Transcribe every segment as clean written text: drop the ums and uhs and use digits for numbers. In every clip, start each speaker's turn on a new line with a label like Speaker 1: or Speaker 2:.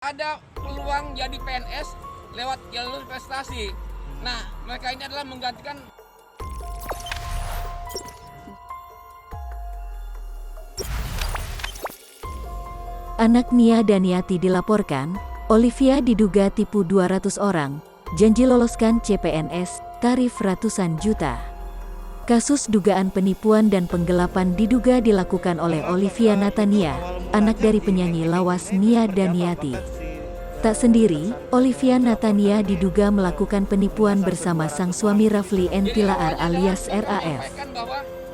Speaker 1: Ada peluang jadi PNS lewat jalur prestasi. Nah, mereka ini adalah menggantikan.
Speaker 2: Anak Nia Daniati dilaporkan, Olivia diduga tipu 200 orang, janji loloskan CPNS, tarif ratusan juta. Kasus dugaan penipuan dan penggelapan diduga dilakukan oleh Olivia Natania, anak dari penyanyi lawas Nia Daniati. Tak sendiri, Olivia Natania diduga melakukan penipuan bersama sang suami Rafli Entilaar alias RAF.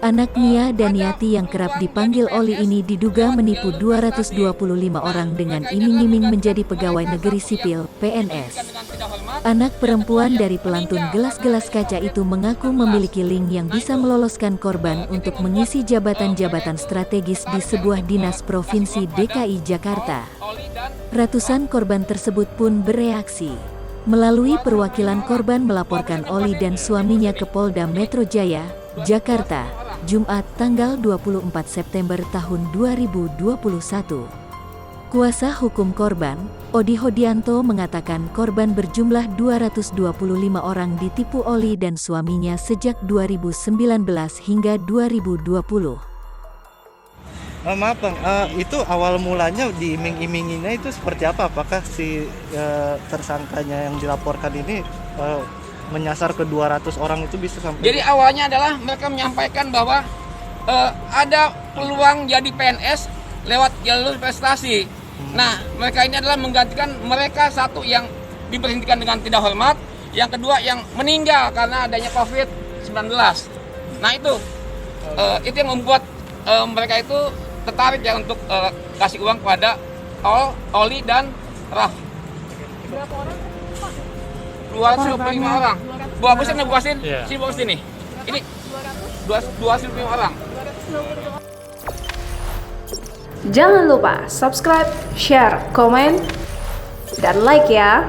Speaker 2: Anak Nia Daniati yang kerap dipanggil Oli ini diduga menipu 225 orang dengan iming-iming menjadi pegawai negeri sipil, PNS. Anak perempuan dari pelantun gelas-gelas kaca itu mengaku memiliki link yang bisa meloloskan korban untuk mengisi jabatan-jabatan strategis di sebuah dinas provinsi DKI Jakarta. Ratusan korban tersebut pun bereaksi. Melalui perwakilan korban melaporkan Oli dan suaminya ke Polda Metro Jaya, Jakarta, Jumat tanggal 24 September tahun 2021. Kuasa hukum korban, Odi Hodianto mengatakan korban berjumlah 225 orang ditipu Oli dan suaminya sejak 2019 hingga 2020.
Speaker 3: Maaf Bang, itu awal mulanya diiming-iminginya itu seperti apa? Apakah si tersangkanya yang dilaporkan ini menyasar ke 200 orang itu bisa sampai?
Speaker 1: Jadi awalnya adalah mereka menyampaikan bahwa ada peluang jadi PNS lewat jalur prestasi. Nah, mereka ini adalah menggantikan mereka satu yang diberhentikan dengan tidak hormat, yang kedua yang meninggal karena adanya COVID-19. Nah itu yang membuat mereka itu tertarik ya untuk kasih uang kepada Oli dan Raf.
Speaker 4: Berapa orang?
Speaker 1: 225 orang. Bu Agusin, Bu Agusin,
Speaker 3: Yeah.
Speaker 1: sini Bu Agusin nih. Ini 225 orang.
Speaker 4: Jangan lupa subscribe, share, komen, dan like ya.